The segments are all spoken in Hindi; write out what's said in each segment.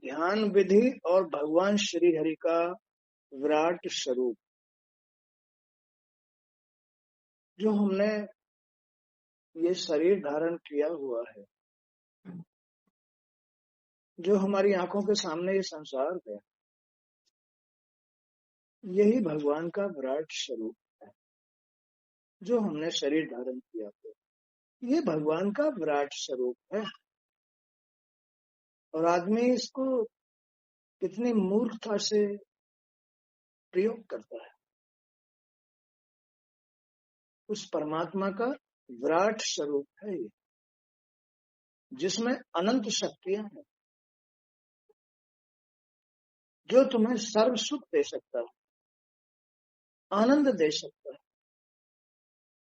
ध्यान विधि और भगवान श्री हरि का विराट स्वरूप जो हमने ये शरीर धारण किया हुआ है, जो हमारी आंखों के सामने ये संसार है, यही भगवान का विराट स्वरूप है। जो हमने शरीर धारण किया है, ये भगवान का विराट स्वरूप है। और आदमी इसको कितनी मूर्खता से प्रयोग करता है। उस परमात्मा का विराट स्वरूप है ये, जिसमें अनंत शक्तियां हैं, जो तुम्हें सर्व सुख दे सकता है, आनंद दे सकता है,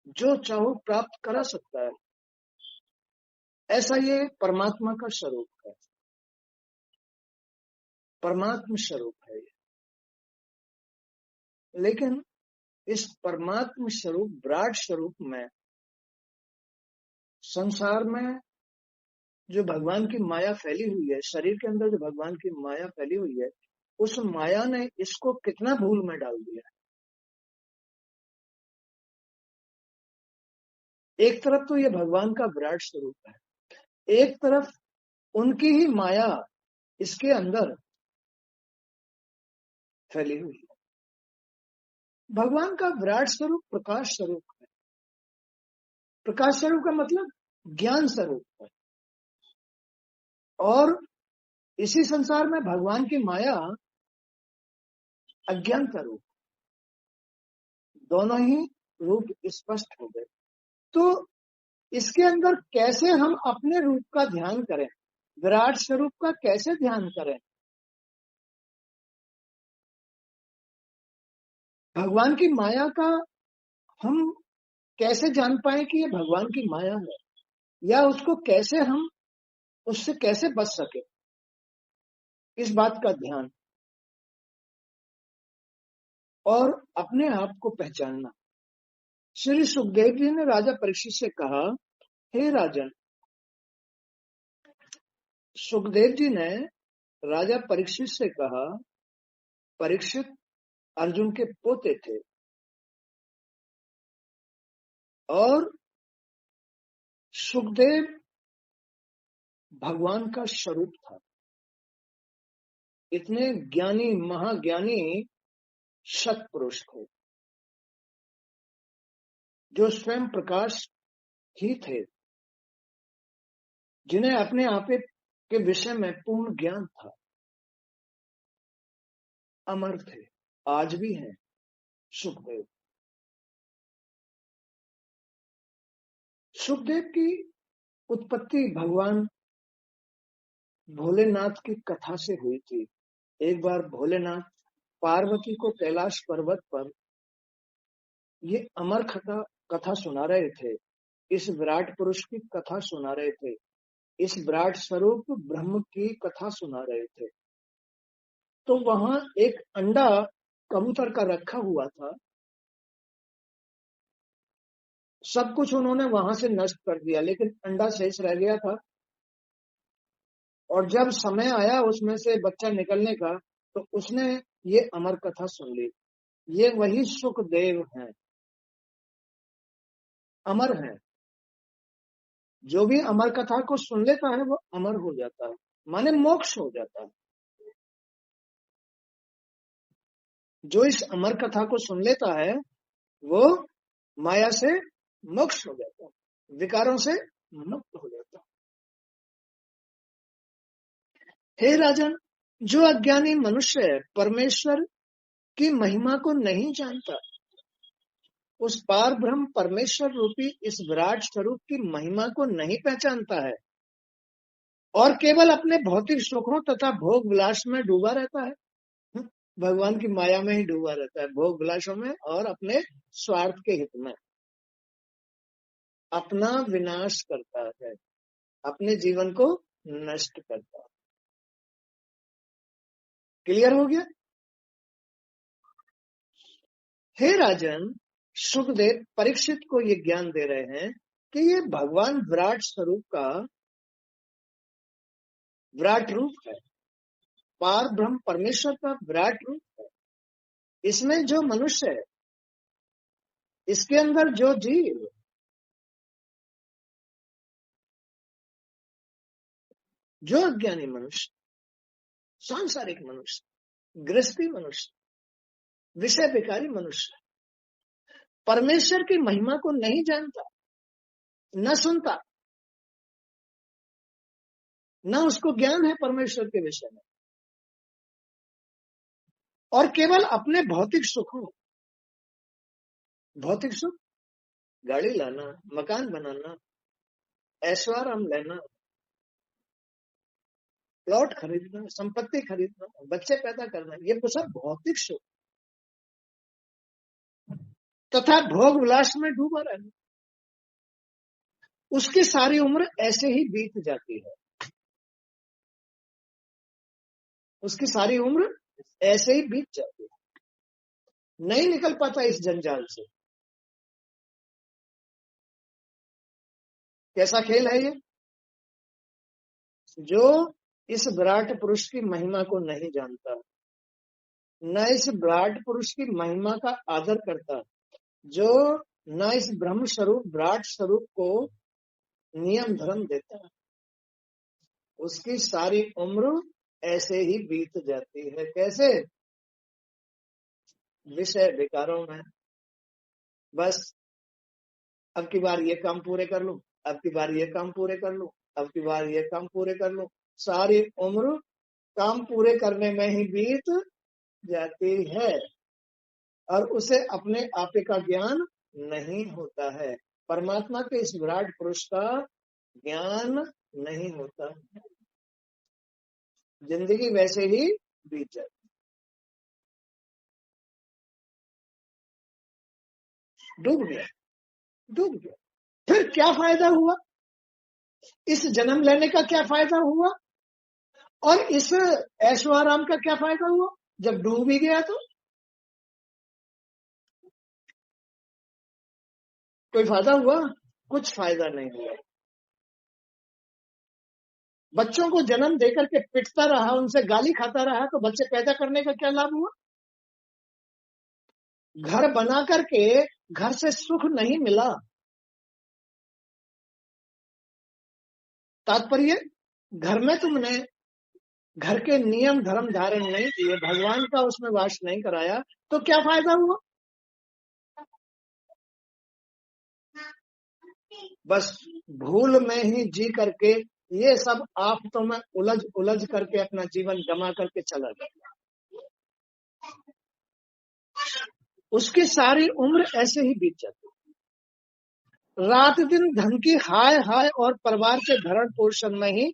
जो चाहो प्राप्त करा सकता है। ऐसा ये परमात्मा का स्वरूप है, परमात्म स्वरूप है ये। लेकिन इस परमात्म स्वरूप विराट स्वरूप में संसार में जो भगवान की माया फैली हुई है, शरीर के अंदर जो भगवान की माया फैली हुई है, उस माया ने इसको कितना भूल में डाल दिया। एक तरफ तो ये भगवान का विराट स्वरूप है, एक तरफ उनकी ही माया इसके अंदर फैली हुई है। भगवान का विराट स्वरूप प्रकाश स्वरूप है। प्रकाश स्वरूप का मतलब ज्ञान स्वरूप है। और इसी संसार में भगवान की माया अज्ञान का रूप, दोनों ही रूप स्पष्ट हो गए। तो इसके अंदर कैसे हम अपने रूप का ध्यान करें, विराट स्वरूप का कैसे ध्यान करें, भगवान की माया का हम कैसे जान पाए कि ये भगवान की माया है, या उसको कैसे हम उससे कैसे बच सके, इस बात का ध्यान और अपने आप को पहचानना। श्री सुखदेव जी ने राजा परीक्षित से कहा, हे राजन, सुखदेव जी ने राजा परीक्षित से कहा, परीक्षित अर्जुन के पोते थे और सुखदेव भगवान का स्वरूप था। इतने ज्ञानी महाज्ञानी सत्पुरुष थे, जो स्वयं प्रकाश ही थे, जिन्हें अपने आप के विषय में पूर्ण ज्ञान था। अमर थे, आज भी हैं सुखदेव। सुखदेव की उत्पत्ति भगवान भोलेनाथ की कथा से हुई थी। एक बार भोलेनाथ पार्वती को कैलाश पर्वत पर ये अमर कथा सुना रहे थे, इस विराट पुरुष की कथा सुना रहे थे, इस विराट स्वरूप ब्रह्म की कथा सुना रहे थे। तो वहां एक अंडा कबूतर का रखा हुआ था। सब कुछ उन्होंने वहां से नष्ट कर दिया, लेकिन अंडा शेष रह गया था। और जब समय आया उसमें से बच्चा निकलने का, तो उसने ये अमर कथा सुन ली। ये वही सुखदेव हैं, अमर हैं। जो भी अमर कथा को सुन लेता है वो अमर हो जाता है, माने मोक्ष हो जाता है। जो इस अमर कथा को सुन लेता है वो माया से मोक्ष हो जाता है, विकारों से मुक्त हो जाता है। हे राजन, जो अज्ञानी मनुष्य परमेश्वर की महिमा को नहीं जानता, उस पार ब्रह्म परमेश्वर रूपी इस विराट स्वरूप की महिमा को नहीं पहचानता है और केवल अपने भौतिक सुखों तथा भोग विलास में डूबा रहता है, भगवान की माया में ही डूबा रहता है, भोग विलासों में और अपने स्वार्थ के हित में अपना विनाश करता है, अपने जीवन को नष्ट करता है। क्लियर हो गया? हे राजन, सुखदेव परीक्षित को ये ज्ञान दे रहे हैं कि ये भगवान विराट स्वरूप का विराट रूप है। पार ब्रह्म परमेश्वर का विराट रूप है। इसमें जो मनुष्य है, इसके अंदर जो जीव, जो अज्ञानी मनुष्य, सांसारिक मनुष्य, गृहस्थी मनुष्य, विषय विकारी मनुष्य परमेश्वर की महिमा को नहीं जानता, न सुनता, न उसको ज्ञान है परमेश्वर के विषय में, और केवल अपने भौतिक सुखों, भौतिक सुख, गाड़ी लाना, मकान बनाना, ऐश्वर्य लेना, प्लॉट खरीदना, संपत्ति खरीदना, बच्चे पैदा करना, ये तो सब भौतिक सुख तथा भोग विलास में डूबा रहना, उसकी सारी उम्र ऐसे ही बीत जाती है। उसकी सारी उम्र ऐसे ही बीत जाती है, नहीं निकल पाता इस जंजाल से। कैसा खेल है ये? जो इस विराट पुरुष की महिमा को नहीं जानता, न इस विराट पुरुष की महिमा का आदर करता, जो न इस ब्रह्म स्वरूप विराट स्वरूप को नियम धर्म देता, उसकी सारी उम्र ऐसे ही बीत जाती है। कैसे? विषय विकारों में। बस अब की बार ये काम पूरे कर लूं, अब की बार ये काम पूरे कर लूं, अब की बार ये काम पूरे कर लूं, सारी उम्र काम पूरे करने में ही बीत जाती है, और उसे अपने आपे का ज्ञान नहीं होता है, परमात्मा के इस विराट पुरुष का ज्ञान नहीं होता, जिंदगी वैसे ही बीत जाती, डूब गया, डूब गया। फिर क्या फायदा हुआ? इस जन्म लेने का क्या फायदा हुआ? और इस ऐश्वर्य का क्या फायदा हुआ जब डूब ही गया? तो कोई फायदा हुआ? कुछ फायदा नहीं हुआ। बच्चों को जन्म देकर के पिटता रहा, उनसे गाली खाता रहा, तो बच्चे पैदा करने का क्या लाभ हुआ? घर बना करके घर से सुख नहीं मिला। तात्पर्य, घर में तुमने घर के नियम धर्म धारण नहीं किए, भगवान का उसमें वास नहीं कराया, तो क्या फायदा हुआ? बस भूल में ही जी करके ये सब आफतों में उलझ उलझ करके अपना जीवन गमा करके चला गया। उसकी सारी उम्र ऐसे ही बीत जाती, रात दिन धन की हाय हाय और परिवार के भरण पोषण में ही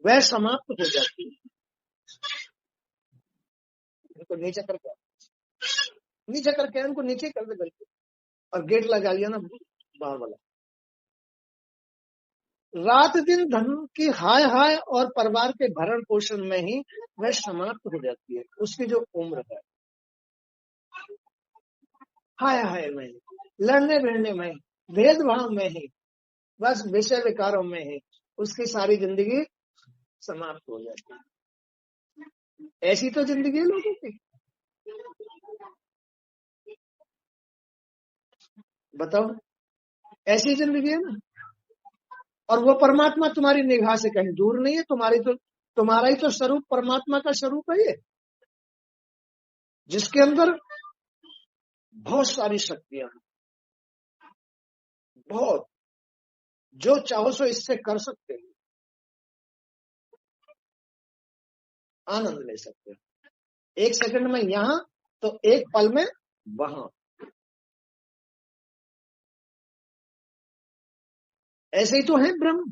वह समाप्त हो जाती है। इनको नीचे करके, नीचे करके इनको नीचे कर दे करके, और गेट लगा लिया ना बाहर वाला। रात दिन धन की हाय हाय और परिवार के भरण पोषण में ही वह समाप्त हो जाती है। उसकी जो उम्र है, हाय हाय में, लड़ने भिड़ने में, भेदभाव में ही, बस विषय विकारों में ही उसकी सारी जिंदगी समाप्त हो जाती है। ऐसी तो जिंदगी है लोगों की। बताओ, ऐसी जिंदगी है ना। और वो परमात्मा तुम्हारी निगाह से कहीं दूर नहीं है, तुम्हारा ही तो स्वरूप परमात्मा का स्वरूप है ये, जिसके अंदर बहुत सारी शक्तियां हैं, बहुत, जो चाहो सो इससे कर सकते हो, आनंद ले सकते हो। एक सेकंड में यहां तो एक पल में वहां। ऐसे ही तो है ब्रह्म।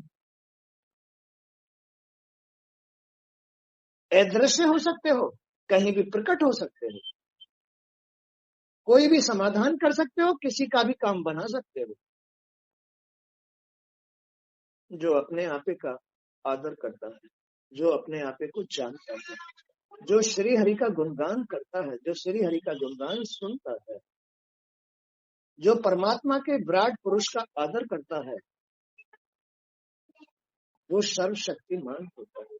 अदृश्य हो सकते हो, कहीं भी प्रकट हो सकते हो, कोई भी समाधान कर सकते हो, किसी का भी काम बना सकते हो। जो अपने आपे का आदर करता है, जो अपने आपे को जानता है, जो श्री हरि का गुणगान करता है, जो श्री हरि का गुणगान सुनता है, जो परमात्मा के विराट पुरुष का आदर करता है, वो सर्वशक्तिमान होता है।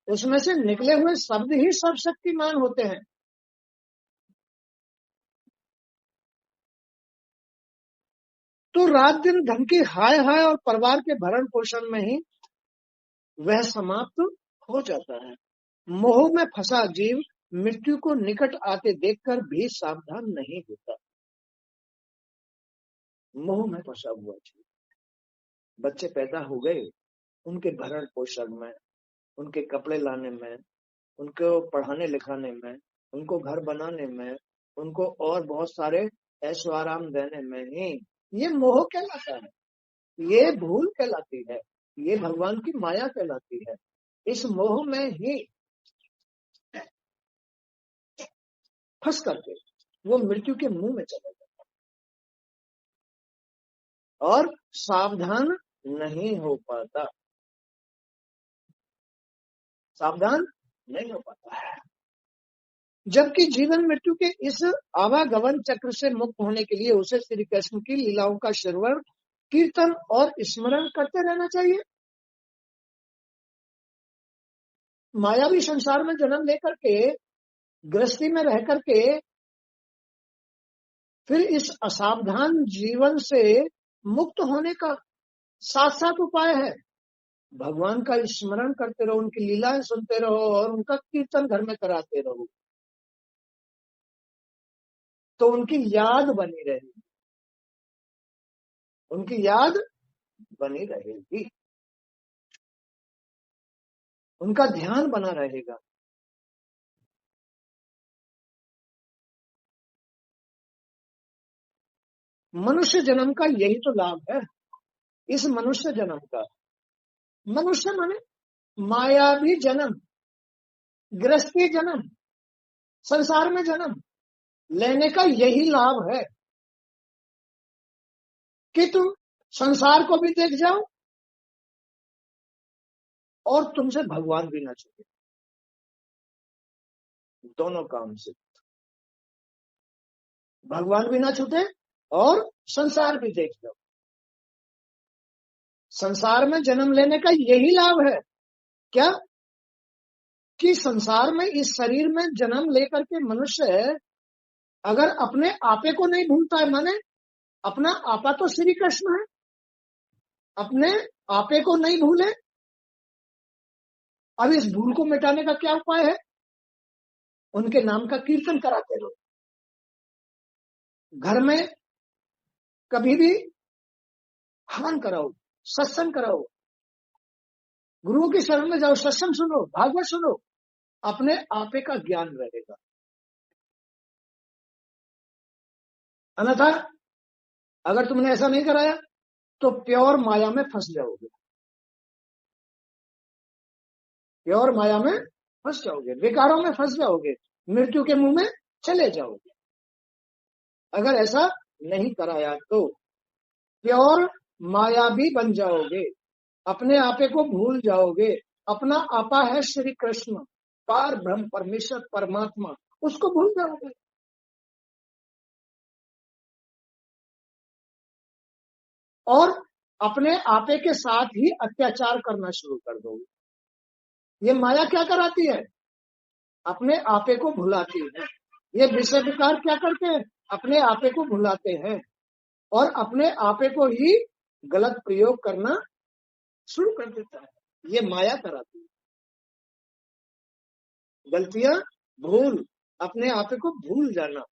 उसमें से निकले हुए शब्द ही सर्वशक्तिमान होते हैं। तो रात दिन धन की हाय हाय और परिवार के भरण पोषण में ही वह समाप्त हो जाता है। मोह में फंसा जीव मृत्यु को निकट आते देखकर भी सावधान नहीं होता। मोह में फंसा हुआ जीव, बच्चे पैदा हो गए, उनके भरण पोषण में, उनके कपड़े लाने में, उनको पढ़ाने लिखाने में, उनको घर बनाने में, उनको और बहुत सारे ऐशो आराम देने में ही ये मोह कहलाता है, ये भूल कहलाती है, ये भगवान की माया कहलाती है। इस मोह में ही फंस करके वो मृत्यु के मुंह में चला जाता और सावधान नहीं हो पाता, सावधान नहीं हो पाता है। जबकि जीवन मृत्यु के इस आवागमन चक्र से मुक्त होने के लिए उसे श्री कृष्ण की लीलाओं का श्रवण, कीर्तन और स्मरण करते रहना चाहिए। मायावी संसार में जन्म लेकर के, गृहस्थी में रह करके, फिर इस असावधान जीवन से मुक्त होने का साथ साथ उपाय है भगवान का स्मरण करते रहो, उनकी लीलाएं सुनते रहो और उनका कीर्तन घर में कराते रहो, तो उनकी याद बनी रहेगी, उनकी याद बनी रहेगी, उनका ध्यान बना रहेगा। मनुष्य जन्म का यही तो लाभ है। इस मनुष्य जन्म का, मनुष्य माने मायावी जन्म, गृहस्थी जन्म, संसार में जन्म लेने का यही लाभ है कि तुम संसार को भी देख जाओ और तुमसे भगवान भी ना छूटे, दोनों काम से, भगवान भी ना छूटे और संसार भी देख लो। संसार में जन्म लेने का यही लाभ है क्या कि संसार में इस शरीर में जन्म लेकर के मनुष्य अगर अपने आपे को नहीं भूलता है, माने अपना आपा तो श्री कृष्ण है, अपने आपे को नहीं भूले, अब इस भूल को मिटाने का क्या उपाय है? उनके नाम का कीर्तन कराते रहो, घर में कभी भी हवन कराओ, सत्संग कराओ, गुरुओं की शरण में जाओ, सत्संग सुनो, भागवत सुनो, अपने आपे का ज्ञान रहेगा। अन्यथा अगर तुमने ऐसा नहीं कराया तो प्योर माया में फंस जाओगे, प्योर माया में फंस जाओगे, विकारों में फंस जाओगे, मृत्यु के मुंह में चले जाओगे। अगर ऐसा नहीं कराया तो प्योर माया भी बन जाओगे, अपने आपे को भूल जाओगे। अपना आपा है श्री कृष्ण, पार ब्रह्म परमेश्वर परमात्मा, उसको भूल जाओगे और अपने आपे के साथ ही अत्याचार करना शुरू कर दोगे। ये माया क्या कराती है? अपने आपे को भुलाती है। ये विषय विकार क्या करते हैं? अपने आपे को भुलाते हैं और अपने आपे को ही गलत प्रयोग करना शुरू कर देता है। ये माया कराती है। गलतियां, भूल, अपने आपे को भूल जाना,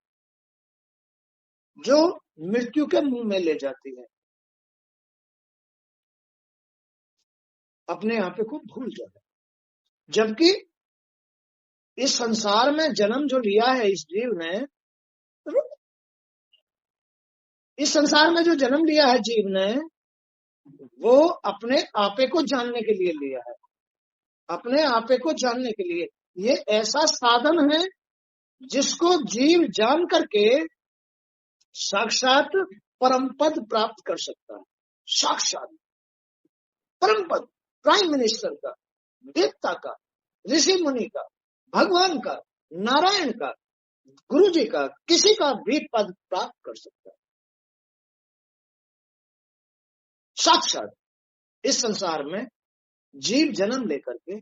जो मृत्यु के मुंह में ले जाती है। अपने आपे को भूल जाना, जबकि इस संसार में जन्म जो लिया है इस जीव ने, इस संसार में जो जन्म लिया है जीव ने, वो अपने आपे को जानने के लिए लिया है, अपने आपे को जानने के लिए। ये ऐसा साधन है जिसको जीव जान करके साक्षात परम पद प्राप्त कर सकता है। साक्षात परम पद, प्राइम मिनिस्टर का, देवता का, ऋषि मुनि का, भगवान का, नारायण का, गुरु जी का, किसी का भी पद प्राप्त कर सकता है साक्षात। इस संसार में जीव जन्म लेकर के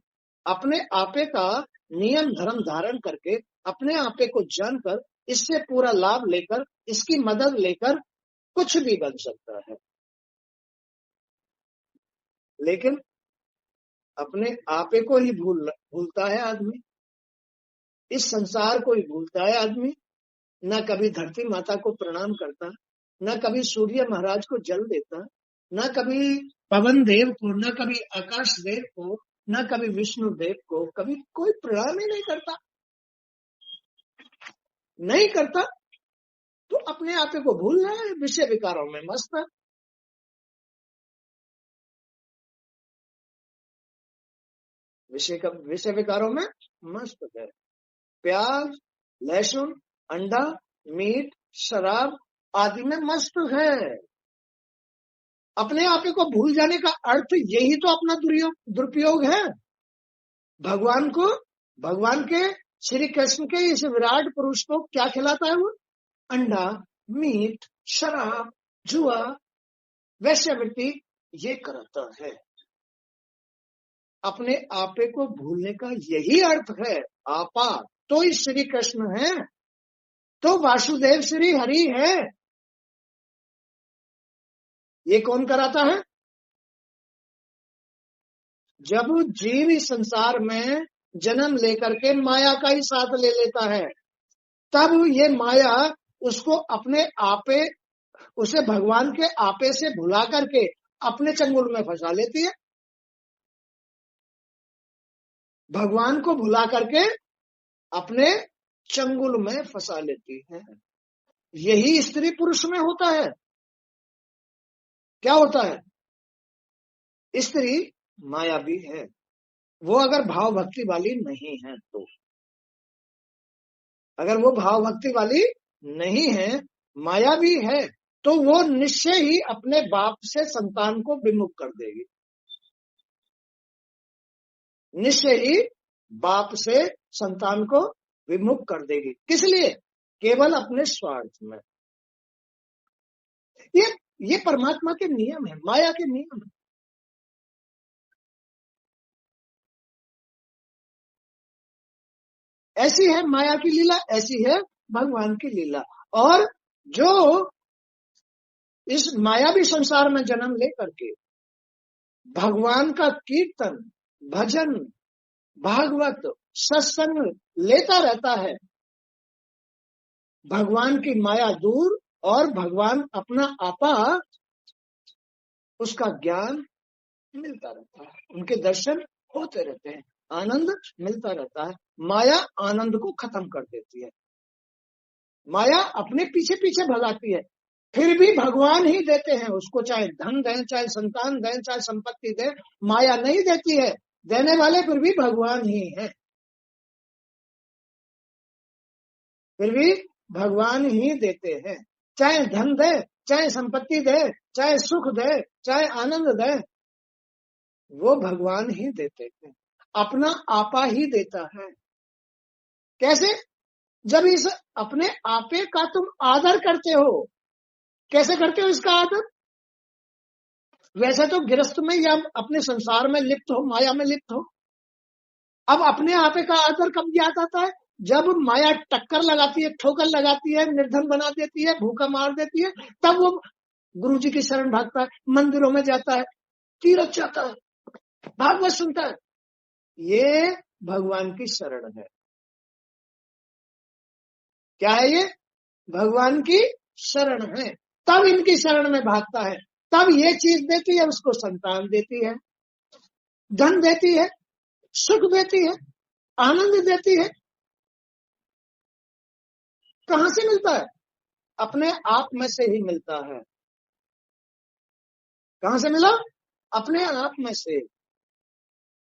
अपने आपे का नियम धर्म धारण करके, अपने आपे को जानकर, इससे पूरा लाभ लेकर, इसकी मदद लेकर कुछ भी बन सकता है। लेकिन अपने आपे को ही भूलता है आदमी, इस संसार को ही भूलता है आदमी। न कभी धरती माता को प्रणाम करता, न कभी सूर्य महाराज को जल देता, न कभी पवन देव को, न कभी आकाश देव को, न कभी विष्णु देव को, कभी कोई प्रणाम ही नहीं करता। नहीं करता तो अपने आपे को भूल रहा है, विषय विकारों में मस्त है। विषय विकारों में मस्त है। प्याज, लहसुन, अंडा, मीट, शराब आदि में मस्त है। अपने आपे को भूल जाने का अर्थ यही तो अपना दुरुपयोग है। भगवान के श्री कृष्ण के इस विराट पुरुष को क्या खिलाता है वो? अंडा, मीट, शराब, जुआ, वैश्यवृत्ति, ये कराता है। अपने आपे को भूलने का यही अर्थ है। आपा तो ही श्री कृष्ण है, तो वासुदेव श्री हरि है। ये कौन कराता है? जब जीव इस संसार में जन्म लेकर के माया का ही साथ ले लेता है, तब ये माया उसको अपने आपे, उसे भगवान के आपे से भुला करके अपने चंगुल में फंसा लेती है। भगवान को भुला करके अपने चंगुल में फंसा लेती है। यही स्त्री पुरुष में होता है। क्या होता है? स्त्री माया भी है, वो अगर भाव भक्ति वाली नहीं है तो। अगर वो भाव भक्ति वाली नहीं है, माया भी है, तो वो निश्चय ही अपने बाप से संतान को विमुख कर देगी। निश्चय ही बाप से संतान को विमुख कर देगी। किस लिए? केवल अपने स्वार्थ में। ये परमात्मा के नियम है, माया के नियम है। ऐसी है माया की लीला, ऐसी है भगवान की लीला। और जो इस मायावी संसार में जन्म लेकर के भगवान का कीर्तन, भजन, भागवत, सत्संग लेता रहता है, भगवान की माया दूर और भगवान अपना आपा, उसका ज्ञान मिलता रहता है, उनके दर्शन होते रहते हैं, आनंद मिलता रहता है। माया आनंद को खत्म कर देती है। माया अपने पीछे पीछे भगाती है, फिर भी भगवान ही देते हैं उसको, चाहे धन दें, चाहे संतान दें, चाहे संपत्ति दें, माया नहीं देती है। देने वाले फिर भी भगवान ही हैं, फिर भी भगवान ही देते हैं। चाहे धन दे, चाहे संपत्ति दे, चाहे सुख दे, चाहे आनंद दे, वो भगवान ही देते हैं, अपना आपा ही देता है। कैसे? जब इस अपने आपे का तुम आदर करते हो। कैसे करते हो इसका आदर? वैसे तो गृहस्थ में या अपने संसार में लिप्त हो, माया में लिप्त हो। अब अपने आपे का आदर कब याद आता है? जब माया टक्कर लगाती है, ठोकर लगाती है, निर्धन बना देती है, भूखा मार देती है, तब वो गुरु जी की शरण भागता है, मंदिरों में जाता है, तीर्थ जाता है, भागवत सुनता है। ये भगवान की शरण है। क्या है ये? भगवान की शरण है। तब इनकी शरण में भागता है, तब ये चीज देती है उसको, संतान देती है, धन देती है, सुख देती है, आनंद देती है। कहां से मिलता है? अपने आप में से ही मिलता है। कहां से मिला? अपने आप में से।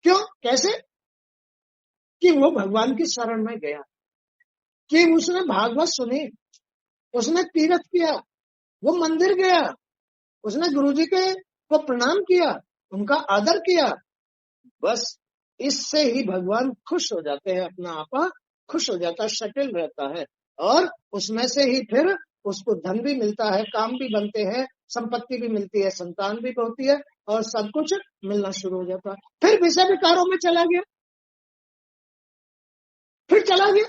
क्यों? कैसे? कि वो भगवान की शरण में गया, कि उसने भागवत सुनी, उसने तीर्थ किया, वो मंदिर गया, उसने गुरुजी के को प्रणाम किया, उनका आदर किया। बस इससे ही भगवान खुश हो जाते हैं, अपना आपा खुश हो जाता है, सेटल रहता है, और उसमें से ही फिर उसको धन भी मिलता है, काम भी बनते हैं, संपत्ति भी मिलती है, संतान भी होती है, और सब कुछ मिलना शुरू हो जाता है। फिर विषय विकारों में चला गया। फिर चला गया,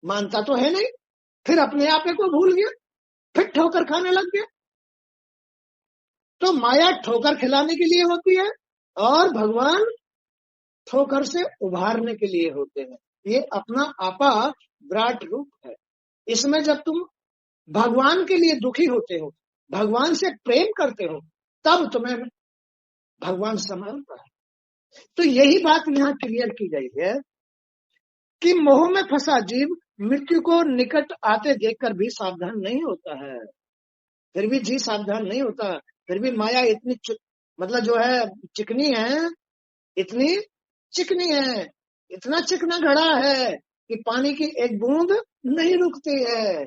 मानता तो है नहीं, फिर अपने आप को भूल गया, फिर ठोकर खाने लग गया। तो माया ठोकर खिलाने के लिए होती है और भगवान ठोकर से उभारने के लिए होते हैं। ये अपना आपा विराट रूप है। इसमें जब तुम भगवान के लिए दुखी होते हो, भगवान से प्रेम करते हो, तब तुम्हें भगवान संभालता है। तो यही बात यहाँ क्लियर की गई है कि मोह में फंसा जीव मृत्यु को निकट आते देखकर भी सावधान नहीं होता है। फिर भी जी सावधान नहीं होता, फिर भी माया इतनी मतलब जो है चिकनी है, इतनी चिकनी है, इतना चिकना घड़ा है कि पानी की एक बूंद नहीं रुकती है।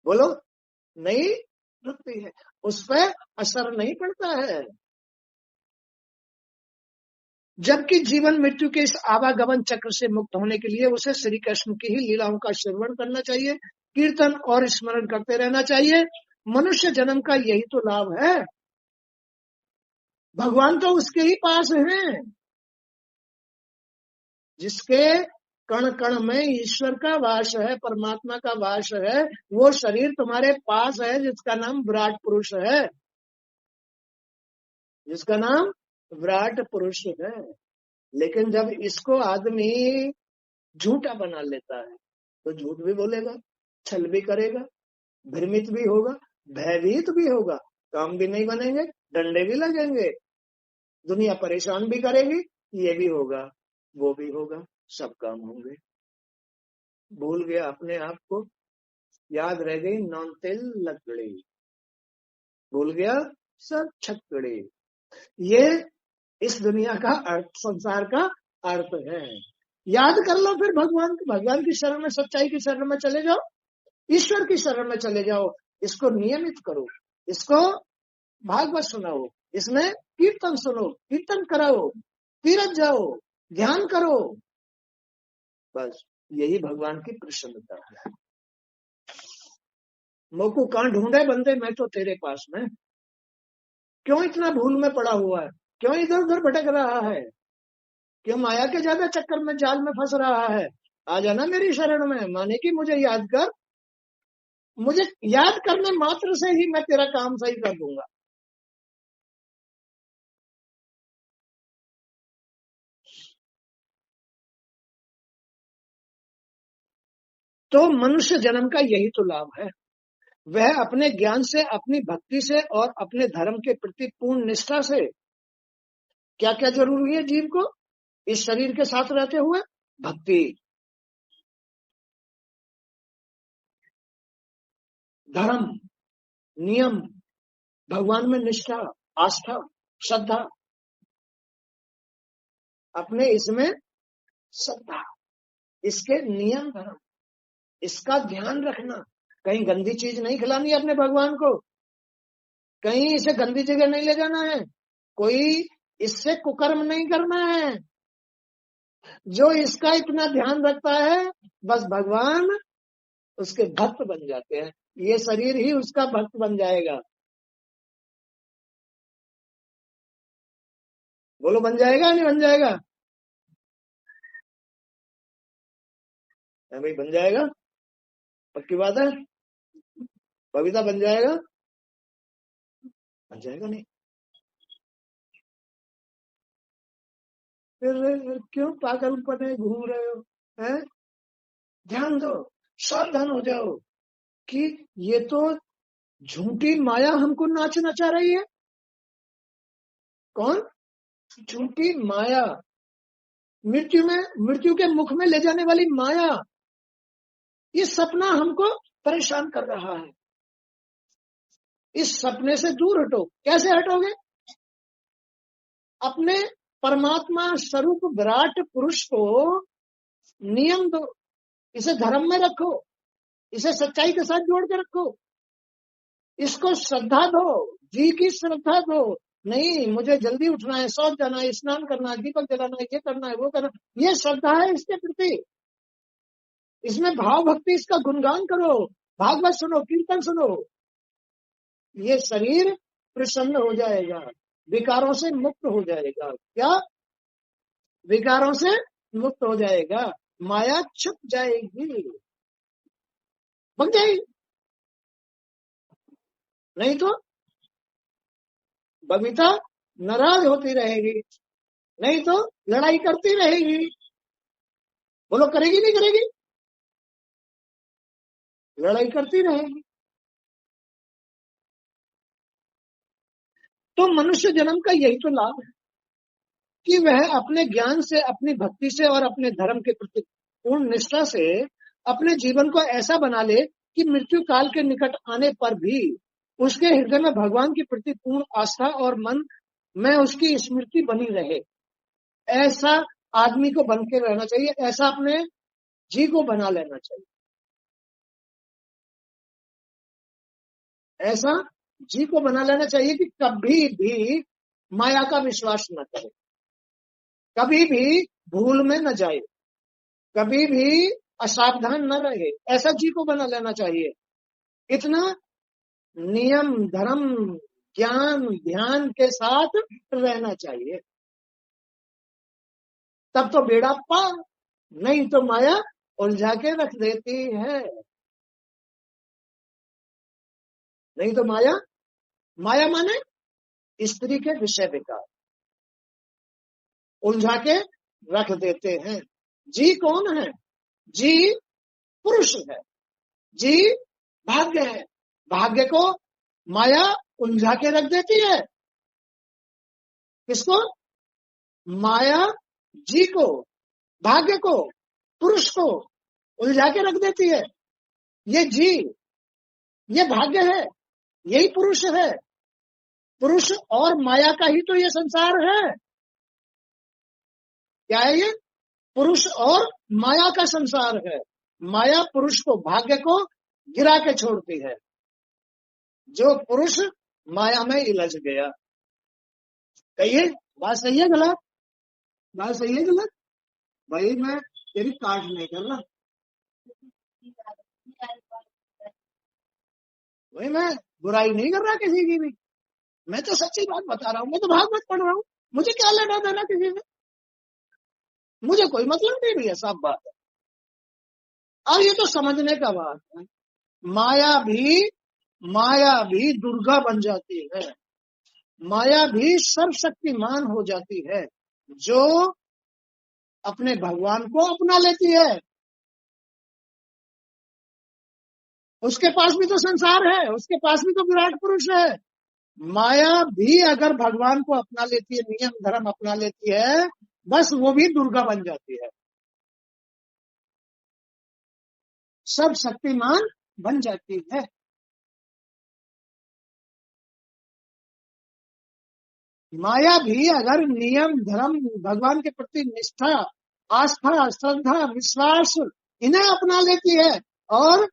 बोलो, नहीं रुकती है, उस पर असर नहीं पड़ता है। जबकि जीवन मृत्यु के इस आवागमन चक्र से मुक्त होने के लिए उसे श्री कृष्ण की ही लीलाओं का श्रवण करना चाहिए, कीर्तन और स्मरण करते रहना चाहिए। मनुष्य जन्म का यही तो लाभ है। भगवान तो उसके ही पास हैं, जिसके कण कण में ईश्वर का वास है, परमात्मा का वास है। वो शरीर तुम्हारे पास है जिसका नाम विराट पुरुष है, जिसका नाम विराट पुरुष है। लेकिन जब इसको आदमी झूठा बना लेता है तो झूठ भी बोलेगा, छल भी करेगा, भ्रमित भी होगा, भयभीत भी होगा, काम भी नहीं बनेंगे, डंडे भी लगेंगे, दुनिया परेशान भी करेगी, ये भी होगा, वो भी होगा, सब काम होंगे। भूल गया अपने आप को, याद रह गई नॉन तेल लकड़ी, भूल गया सब छकड़ी। ये इस दुनिया का अर्थ, संसार का अर्थ है। याद कर लो फिर भगवान की शरण में, सच्चाई की शरण में चले जाओ, ईश्वर की शरण में चले जाओ। इसको नियमित करो, इसको भागवत सुनाओ, इसमें कीर्तन सुनो, कीर्तन कराओ, तीरथ जाओ, ध्यान करो, बस यही भगवान की प्रसन्नता है। मोको कहां ढूंढे बंदे, मैं तो तेरे पास में। क्यों इतना भूल में पड़ा हुआ है, क्यों इधर उधर भटक रहा है, क्यों माया के ज्यादा चक्कर में, जाल में फंस रहा है? आ जाना मेरी शरण में, माने कि मुझे याद कर, मुझे याद करने मात्र से ही मैं तेरा काम सही कर दूंगा। तो मनुष्य जन्म का यही तो लाभ है। वह अपने ज्ञान से, अपनी भक्ति से और अपने धर्म के प्रति पूर्ण निष्ठा से, क्या क्या जरूरी है जीव को इस शरीर के साथ रहते हुए? भक्ति, धर्म, नियम, भगवान में निष्ठा, आस्था, श्रद्धा, अपने इसमें श्रद्धा, इसके नियम धर्म, इसका ध्यान रखना। कहीं गंदी चीज नहीं खिलानी है अपने भगवान को, कहीं इसे गंदी जगह नहीं ले जाना है, कोई इससे कुकर्म नहीं करना है। जो इसका इतना ध्यान रखता है, बस भगवान उसके भक्त बन जाते हैं, ये शरीर ही उसका भक्त बन जाएगा। बोलो, बन जाएगा नहीं बन जाएगा? भाई बन जाएगा, पक्की बात है। बबीता बन जाएगा, बन जाएगा नहीं? फिर क्यों पागल पने घूम रहे हो? हैं? ध्यान दो, सावधान हो जाओ कि ये तो झूठी माया हमको नाच नचा रही है। कौन? झूठी माया, मृत्यु के मुख में ले जाने वाली माया। ये सपना हमको परेशान कर रहा है। इस सपने से दूर हटो। कैसे हटोगे? अपने परमात्मा स्वरूप विराट पुरुष को नियम दो, इसे धर्म में रखो, इसे सच्चाई के साथ जोड़ के रखो, इसको श्रद्धा दो, जी की श्रद्धा दो। नहीं, मुझे जल्दी उठना है, शौच जाना है, स्नान करना है, दीपक जलाना है, ये करना है, वो करना, ये श्रद्धा है इसके प्रति। इसमें भाव भक्ति, इसका गुणगान करो, भागवत सुनो, कीर्तन सुनो, ये शरीर प्रसन्न हो जाएगा, विकारों से मुक्त हो जाएगा। क्या? विकारों से मुक्त हो जाएगा, माया छुप जाएगी, बन जाएगी। नहीं तो बबीता नाराज होती रहेगी, नहीं तो लड़ाई करती रहेगी। बोलो करेगी नहीं करेगी? लड़ाई करती रहेगी। तो मनुष्य जन्म का यही तो लाभ है कि वह अपने ज्ञान से, अपनी भक्ति से और अपने धर्म के प्रति पूर्ण निष्ठा से अपने जीवन को ऐसा बना ले कि मृत्यु काल के निकट आने पर भी उसके हृदय में भगवान के प्रति पूर्ण आस्था और मन में उसकी स्मृति बनी रहे। ऐसा आदमी को बन के रहना चाहिए, ऐसा अपने जी को बना लेना चाहिए, ऐसा जी को बना लेना चाहिए कि कभी भी माया का विश्वास न करे, कभी भी भूल में न जाए, कभी भी असावधान न रहे, ऐसा जी को बना लेना चाहिए। इतना नियम धर्म ज्ञान ध्यान के साथ रहना चाहिए, तब तो बेड़ा पार। नहीं तो माया उलझा के रख देती है, नहीं तो माया, माया माने स्त्री के विषय विकार उलझा के रख देते हैं। जी कौन है? जी पुरुष है, जी भाग्य है। भाग्य को माया उलझा के रख देती है। किसको? माया जी को, भाग्य को, पुरुष को उलझा के रख देती है। ये जी, ये भाग्य है, यही पुरुष है। पुरुष और माया का ही तो ये संसार है। क्या है ये? पुरुष और माया का संसार है। माया पुरुष को, भाग्य को गिरा के छोड़ती है। जो पुरुष माया में उलझ गया, कहिए बात सही है गलत? बात सही है गलत? भाई मैं तेरी काट नहीं कर रहा, भाई मैं बुराई नहीं कर रहा किसी की भी, मैं तो सच्ची बात बता रहा हूँ। मैं तो भागवत पढ़ रहा हूँ, मुझे क्या लेना देना किसी से, मुझे कोई मतलब नहीं भी है, सब बात है। और ये तो समझने का बात है। माया भी दुर्गा बन जाती है, माया भी सर्वशक्तिमान हो जाती है जो अपने भगवान को अपना लेती है। उसके पास भी तो संसार है, उसके पास भी तो विराट पुरुष है। माया भी अगर भगवान को अपना लेती है, नियम धर्म अपना लेती है, बस वो भी दुर्गा बन जाती है, सब शक्तिमान बन जाती है। माया भी अगर नियम धर्म भगवान के प्रति निष्ठा आस्था श्रद्धा विश्वास इन्हें अपना लेती है और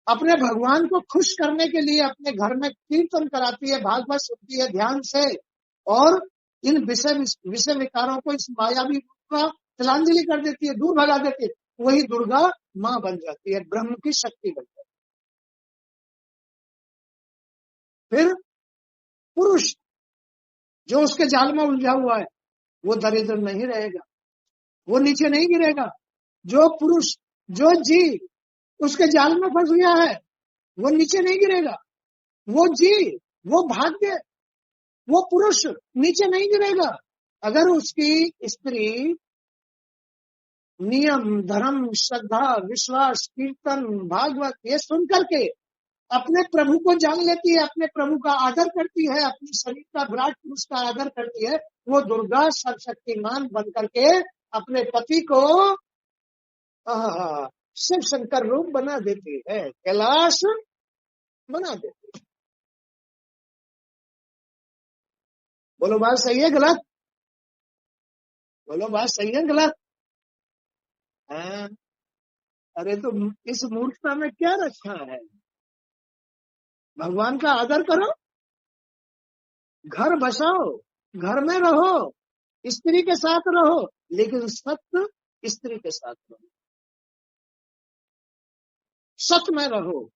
अपने भगवान को खुश करने के लिए अपने घर में कीर्तन कराती है, भागवत सुनती है ध्यान से, और इन विषय विकारों को इस मायावी का तिलांजलि कर देती है, दूर भगा देती है, वही दुर्गा माँ बन जाती है, ब्रह्म की शक्ति बन जाती है। फिर पुरुष जो उसके जाल में उलझा हुआ है वो दरिद्र नहीं रहेगा, वो नीचे नहीं गिरेगा। जो पुरुष, जो जी उसके जाल में फंस गया है वो नीचे नहीं गिरेगा। वो जी, वो भाग्य, वो पुरुष नीचे नहीं गिरेगा। अगर उसकी स्त्री नियम धर्म श्रद्धा विश्वास कीर्तन भागवत ये सुन करके अपने प्रभु को जान लेती है, अपने प्रभु का आदर करती है, अपने शरीर का विराट पुरुष का आदर करती है, वो दुर्गा सर्वशक्तिमान बन करके अपने पति को शिव शंकर रूप बना देती है, कैलाश बना देती है। बोलो बात सही है गलत? बोलो बात सही है गलत? हाँ। अरे तो इस मूर्खता में क्या रखा है? भगवान का आदर करो, घर बसाओ, घर में रहो, स्त्री के साथ रहो, लेकिन सत्य स्त्री के साथ रहो, सत्य में रहो,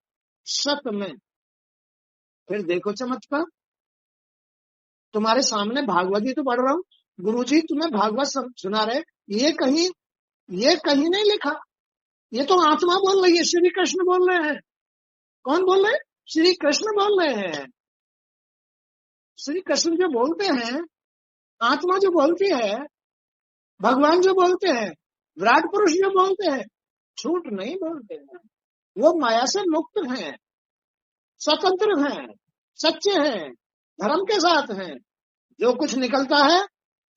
सत्य में। फिर देखो चमत्कार, तुम्हारे सामने भागवत ही तो पढ़ रहा हूं, गुरुजी तुम्हें भागवत सुना रहे, ये कहीं नहीं लिखा, ये तो आत्मा बोल रही है, श्री कृष्ण बोल रहे हैं। कौन बोल रहे हैं? श्री कृष्ण बोल रहे हैं। श्री कृष्ण जो बोलते हैं, आत्मा जो बोलती है, भगवान जो बोलते हैं, विराट पुरुष जो बोलते हैं, झूठ नहीं बोलते हैं। वो माया से मुक्त हैं, स्वतंत्र हैं, सच्चे हैं, धर्म के साथ हैं। जो कुछ निकलता है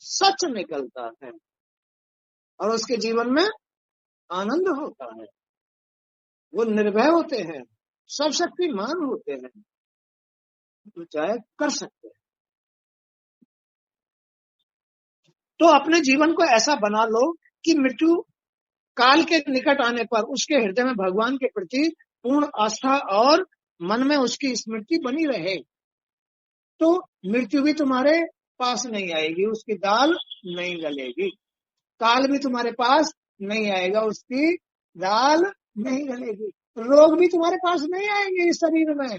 सच निकलता है और उसके जीवन में आनंद होता है। वो निर्भय होते हैं, सब शक्तिमान होते हैं, तो चाहे कर सकते हैं। तो अपने जीवन को ऐसा बना लो कि मृत्यु काल के निकट आने पर उसके हृदय में भगवान के प्रति पूर्ण आस्था और मन में उसकी स्मृति बनी रहे, तो मृत्यु भी तुम्हारे पास नहीं आएगी, उसकी दाल नहीं गलेगी। काल भी तुम्हारे पास नहीं आएगा, उसकी दाल नहीं गलेगी। रोग भी तुम्हारे पास नहीं आएंगे इस शरीर में।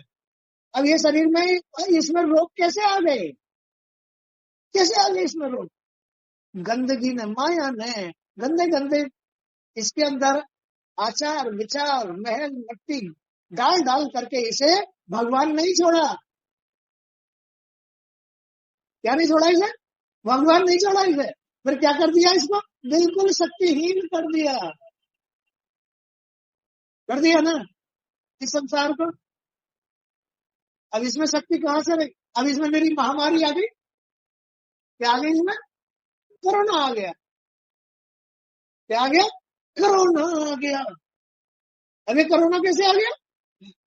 अब ये शरीर में, इसमें रोग कैसे आ गए? कैसे आ गए इसमें रोग? गंदगी ने, माया ने, गंदे गंदे इसके अंदर आचार विचार महल मट्टी डाल डाल करके इसे भगवान नहीं छोड़ा। क्या नहीं छोड़ा इसे? भगवान नहीं छोड़ा इसे। फिर क्या कर दिया इसको? बिल्कुल शक्तिहीन कर दिया ना इस संसार को। अब इसमें शक्ति कहां से रही? अब इसमें मेरी महामारी आ गई। क्या आ गई इसमें? कोरोना आ गया। क्या आ गया? कोरोना आ गया। अभी कोरोना कैसे आ गया?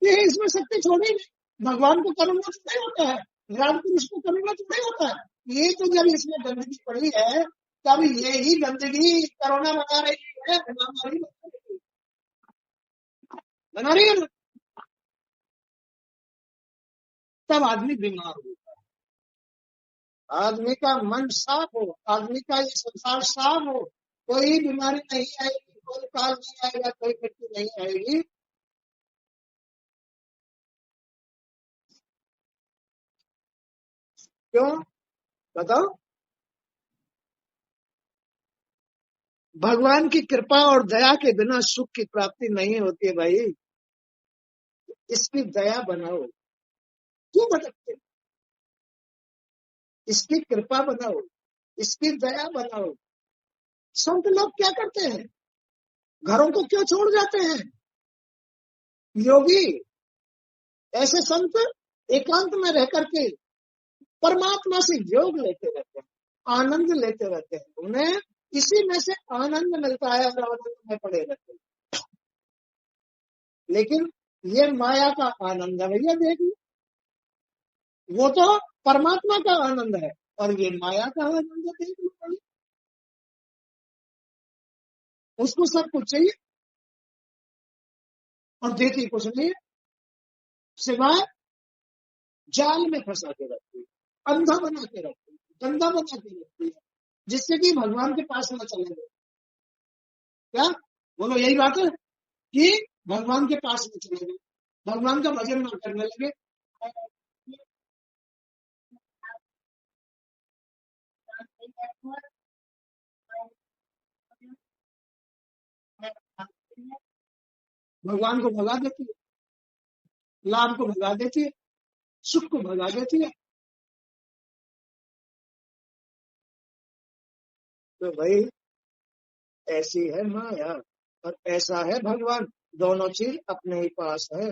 ये इसमें शक्ति छोड़ी नहीं। भगवान को करुणा तो नहीं होता है, विराट पुरुष को करुणा तो नहीं होता है। ये तो जब इसमें गंदगी पड़ी है, तब ये ही गंदगी कोरोना बना रही है, महामारी बना रही है ना। तब आदमी बीमार होता है। आदमी का मन साफ हो, आदमी का ये संसार साफ हो, कोई बीमारी नहीं आएगी, कोई काल नहीं आएगा, कोई मृत्यु नहीं आएगी। क्यों बताओ? भगवान की कृपा और दया के बिना सुख की प्राप्ति नहीं होती है भाई। इसकी दया बनाओ। क्यों भटकते? इसकी कृपा बनाओ, इसकी दया बनाओ। संत लोग क्या करते हैं? घरों को क्यों छोड़ जाते हैं? योगी, ऐसे संत एकांत में रह करके परमात्मा से योग लेते रहते हैं, आनंद लेते रहते हैं। उन्हें इसी में से आनंद मिलता है और आनंद में पड़े रहते हैं। लेकिन ये माया का आनंद है भैया, देखिए, वो तो परमात्मा का आनंद है और ये माया का आनंद है। देख लो, उसको सब कुछ चाहिए और देती कुछ नहीं है, सिवाय जाल में फंसा के रखती है, अंधा बना के रखती है, गंदा बना के रखती है, जिससे कि भगवान के पास न चले गए। क्या बोलो? यही बात है कि भगवान के पास न चले गए, भगवान का भजन न करने लगे। भगवान को भगा देती है, लाभ को भगा देती है, सुख को भगा देती है। तो भाई ऐसी है माया और ऐसा है भगवान। दोनों चीज अपने ही पास है,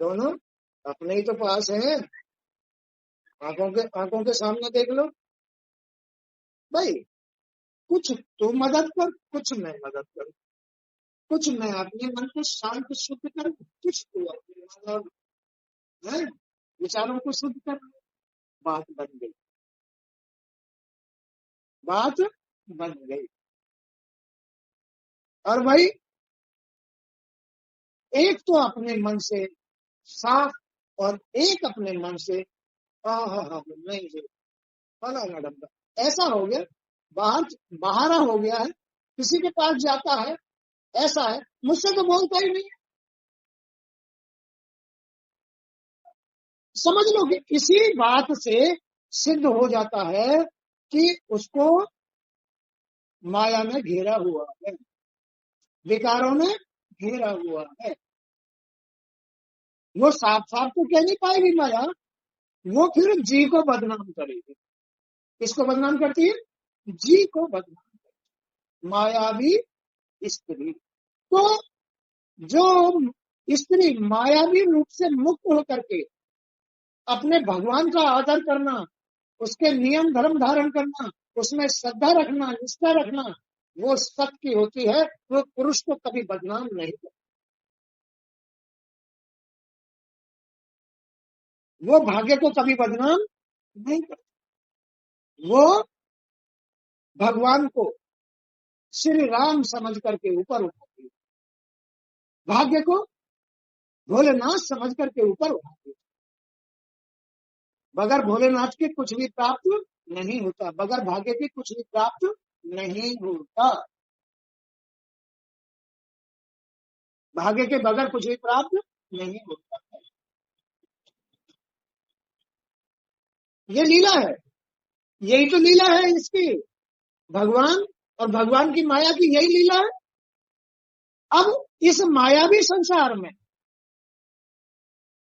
दोनों अपने ही तो पास है। आंखों के सामने देख लो भाई। कुछ तू मदद कर, कुछ मैं मदद करूं, कुछ मैं अपने मन को शांत शुद्ध करूं, कुछ तू अपने मतलब है विचारों को शुद्ध कर। बात बन गई, बात बन गई। और भाई एक तो अपने मन से साफ और एक अपने मन से नहीं जी, फलाना डब्बा ऐसा हो गया, बाहर बाहर हो गया है, किसी के पास जाता है, ऐसा है, मुझसे तो बोलता ही नहीं है। समझ लो कि इसी बात से सिद्ध हो जाता है कि उसको माया ने घेरा हुआ है, विकारों ने घेरा हुआ है। वो साफ साफ तो कह नहीं पाएगी माया, वो फिर जी को बदनाम करेगी। किसको बदनाम करती है? जी को बदनाम करती, मायावी स्त्री। तो जो स्त्री मायावी रूप से मुक्त होकर के अपने भगवान का आदर करना, उसके नियम धर्म धारण करना, उसमें श्रद्धा रखना, निष्ठा रखना, वो सत्य की होती है। वो पुरुष को कभी बदनाम नहीं करती, वो भाग्य को कभी बदनाम नहीं करती। वो भगवान को श्री राम समझ करके ऊपर उठाती है, भाग्य को भोलेनाथ समझ करके ऊपर उठाती है। बगैर भोलेनाथ के कुछ भी प्राप्त नहीं होता, बगैर भाग्य के कुछ भी प्राप्त नहीं होता, भाग्य के बगैर कुछ भी प्राप्त नहीं होता। ये लीला है, यही तो लीला है इसकी, भगवान और भगवान की माया की यही लीला है। अब इस मायावी संसार में,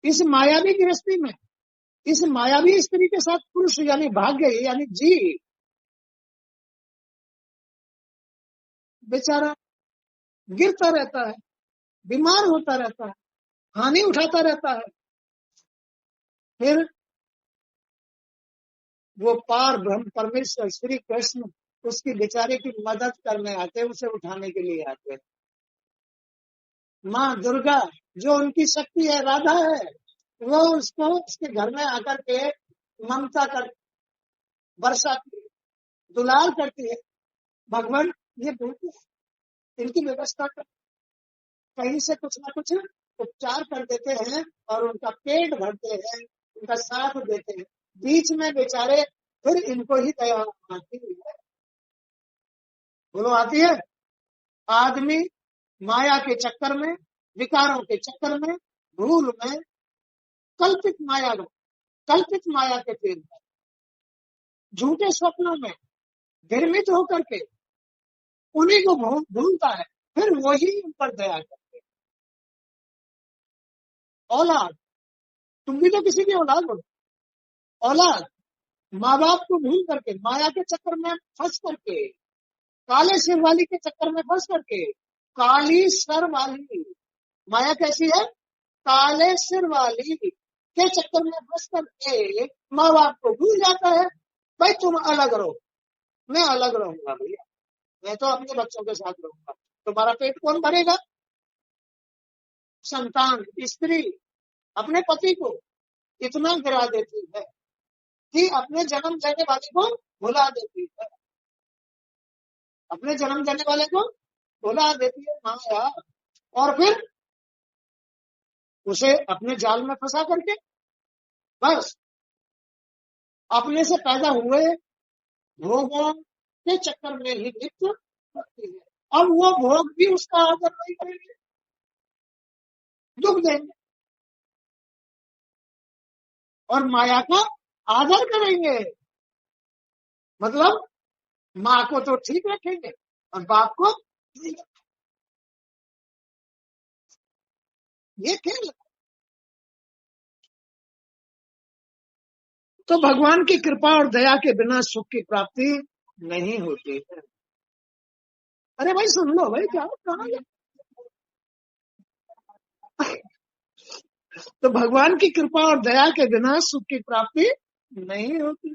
इस मायावी गृहस्थी में, इस मायावी स्त्री के साथ पुरुष यानी भाग्य यानी जी बेचारा गिरता रहता है, बीमार होता रहता है, हानि उठाता रहता है। फिर वो पार ब्रह्म परमेश्वर श्री कृष्ण उसकी बेचारे की मदद करने आते, उसे उठाने के लिए आते। माँ दुर्गा जो उनकी शक्ति है, राधा है, वो उसको उसके घर में आकर के ममता कर बरसाती है, दुलार करती है। भगवान ये बोलते हैं, इनकी व्यवस्था कर, कहीं से कुछ ना कुछ उपचार कर देते हैं और उनका पेट भरते हैं, उनका साथ देते हैं। बीच में बेचारे फिर इनको ही दया आती है। बोलो आती है? आदमी माया के चक्कर में, विकारों के चक्कर में, भूल में, कल्पित माया के पेड़ में, झूठे स्वप्नों में भ्रमित होकर के उन्हीं को भूलता है, फिर वही उन पर दया करते हैं। औलाद, तुम भी तो किसी की औलाद हो। औलाद माँ बाप को भूल करके, माया के चक्कर में फंस करके, काले सिर वाली के चक्कर में फंस करके, काली सर वाली माया कैसी है? काले सिर वाली के चक्कर में फंस करके माँ बाप को भूल जाता है। भाई तुम अलग रहो, मैं अलग रहूंगा भैया, मैं तो अपने बच्चों के साथ रहूंगा, तुम्हारा पेट कौन भरेगा? संतान, स्त्री अपने पति को इतना गिरा देती है कि अपने जन्म देने वाले को भुला देती है, अपने जन्म देने वाले को भुला देती है माया। और फिर उसे अपने जाल में फंसा करके बस अपने से पैदा हुए भोगों के चक्कर में ही लिप्त करती है। अब वो भोग भी उसका आदर नहीं करेंगे, दुख देंगे, और माया का आदर करेंगे। मतलब माँ को तो ठीक रखेंगे और बाप को नहीं। ये खेल। तो भगवान की कृपा और दया के बिना सुख की प्राप्ति नहीं होती है। अरे भाई सुन लो भाई, क्या कहाँ गए? तो भगवान की कृपा और दया के बिना सुख की प्राप्ति नहीं होती।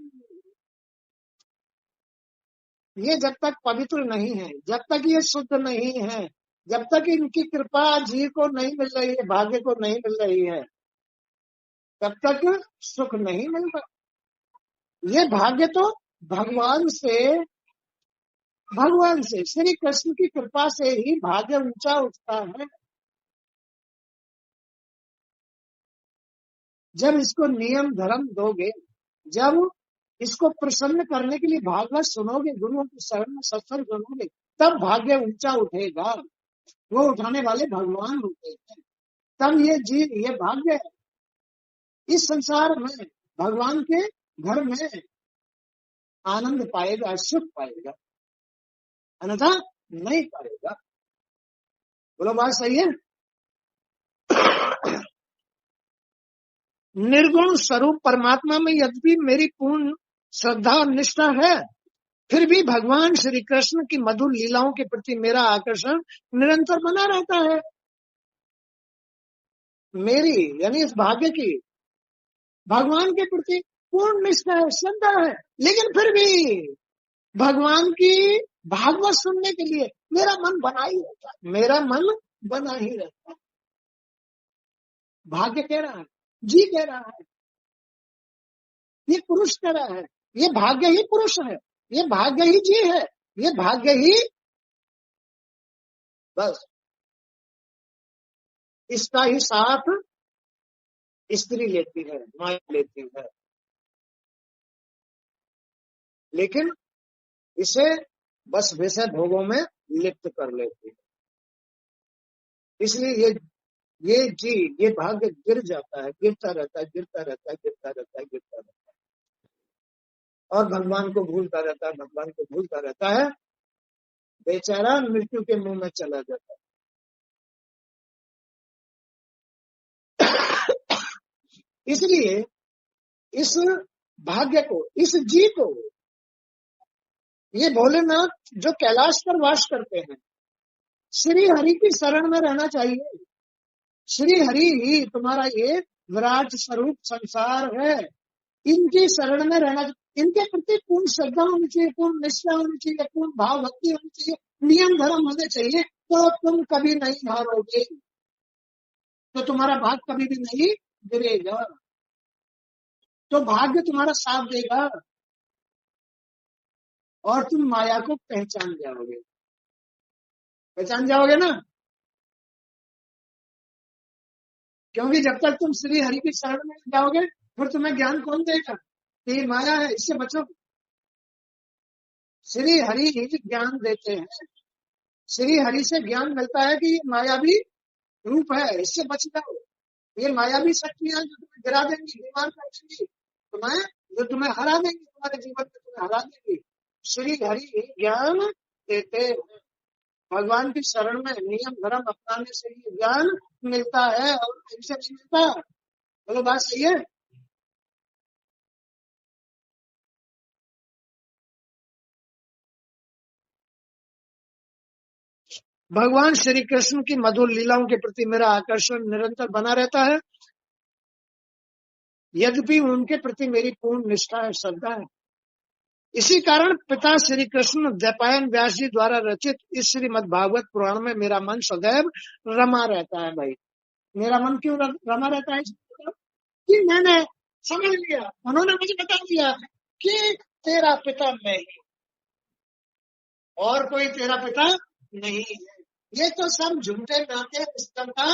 ये जब तक पवित्र नहीं है, जब तक ये शुद्ध नहीं है, जब तक इनकी कृपा जीव को नहीं मिल रही है, भाग्य को नहीं मिल रही है, तब तक सुख नहीं मिलता। ये भाग्य तो भगवान से, श्री कृष्ण की कृपा से ही भाग्य ऊंचा उठता है। जब इसको नियम धर्म दोगे, जब इसको प्रसन्न करने के लिए भागवत सुनोगे, गुरुओं की शरण में सत्संग सुनोगे, तब भाग्य ऊंचा उठेगा। वो उठाने वाले भगवान होते हैं। तब ये जीव, ये भाग्य इस संसार में भगवान के घर में आनंद पाएगा, सुख पाएगा, अन्यथा नहीं पाएगा। बोलो बात सही है। निर्गुण स्वरूप परमात्मा में यद्यपि मेरी पूर्ण श्रद्धा और निष्ठा है, फिर भी भगवान श्री कृष्ण की मधुर लीलाओं के प्रति मेरा आकर्षण निरंतर बना रहता है। मेरी यानी इस भाग्य की भगवान के प्रति पूर्ण निष्ठा है, श्रद्धा है, लेकिन फिर भी भगवान की भागवत सुनने के लिए मेरा मन बना ही रहता है, मेरा मन बना ही रहता है। भाग्य कह रहा है, जी कह रहा है, ये पुरुष कह रहा है, ये भाग्य ही पुरुष है, ये भाग्य ही जी है, ये भाग्य ही बस इसका ही साथ स्त्री लेती है, माया लेती है, लेकिन इसे बस विषय भोगों में लिप्त कर लेती है। इसलिए ये भाग्य गिर जाता है, गिरता रहता है, गिरता रहता है, गिरता रहता है, गिरता रहता है, और भगवान को भूलता रहता है, भगवान को भूलता रहता है, बेचारा मृत्यु के मुंह में चला जाता है। इसलिए इस भाग्य को, इस जी को, ये भोलेनाथ जो कैलाश पर वास करते हैं, श्री हरि की शरण में रहना चाहिए। श्री हरि ही तुम्हारा ये विराट स्वरूप संसार है, इनकी शरण में रहना, इनके प्रति पूर्ण श्रद्धा होनी चाहिए, पूर्ण निष्ठा होनी चाहिए, पूर्ण भाव भक्ति होनी चाहिए, नियम धर्म होने चाहिए, तो तुम कभी नहीं हारोगे, तो तुम्हारा भाग कभी भी नहीं गिरेगा, तो भाग्य तुम्हारा साथ देगा और तुम माया को पहचान जाओगे, पहचान जाओगे ना। क्योंकि जब तक तुम श्री हरि की शरण में जाओगे, फिर तुम्हें ज्ञान कौन देगा कि ये माया है, इससे बचो। श्री हरि ही ज्ञान देते हैं, श्री हरि से ज्ञान मिलता है कि ये मायावी रूप है, इससे बच जाओ, ये मायावी शक्तियां जो तुम्हें गिरा देंगी, बीमार कर देंगी, तुम्हें जो तुम्हें हरा देंगी, तुम्हारे जीवन में तुम्हें हरा देंगी, श्री हरि ही ज्ञान देते हैं। भगवान की शरण में नियम धर्म अपनाने से ही ज्ञान मिलता है, और कहीं से नहीं मिलता। बोलो बात सही है। भगवान श्री कृष्ण की मधुर लीलाओं के प्रति मेरा आकर्षण निरंतर बना रहता है, यद्यपि उनके प्रति मेरी पूर्ण निष्ठा है, श्रद्धा है। इसी कारण पिता श्री कृष्ण द्वैपायन व्यास जी द्वारा रचित इस श्रीमद् भागवत पुराण में मेरा मन सदैव रमा रहता है। भाई, मेरा मन क्यों रमा रहता है? कि मैंने समझ लिया, उन्होंने मुझे बता दिया कि तेरा पिता मैं ही, और कोई तेरा पिता नहीं है। ये तो सब झूठे नाते रिश्तों का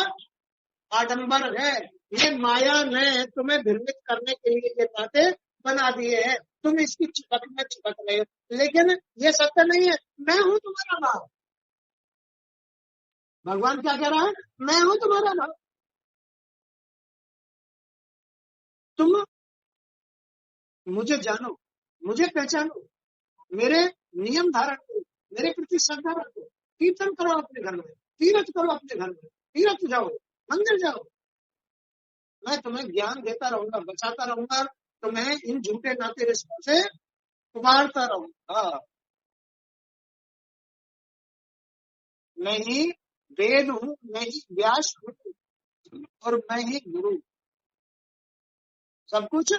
आडंबर है, ये माया ने तुम्हें भ्रमित करने के लिए ये नाते बना दिए हैं, तुम इसकी चिपक में चिपक रहे हो, लेकिन ये सत्य नहीं है। मैं हूं तुम्हारा भाव, भगवान क्या कह रहा है? मैं हूं तुम्हारा भाव, तुम मुझे जानो, मुझे पहचानो, मेरे नियम धारण करो, मेरे प्रति श्रद्धा रखो, कीर्तन करो अपने घर में, तीर्थ करो अपने घर में, तीर्थ जाओ, मंदिर जाओ, मैं तुम्हें ज्ञान देता रहूंगा, बचाता रहूंगा, तुम्हें इन झूठे नाते रिश्तों से उबारता रहूंगा। मैं ही वेद हूँ, मैं ही व्यास हूँ, और मैं ही गुरु, सब कुछ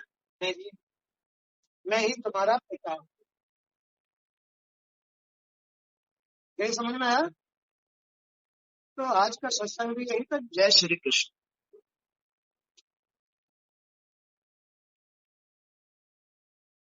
मैं ही तुम्हारा पिता हूँ। यही समझ में आया? तो आज का सत्संग भी यही था। जय श्री कृष्ण।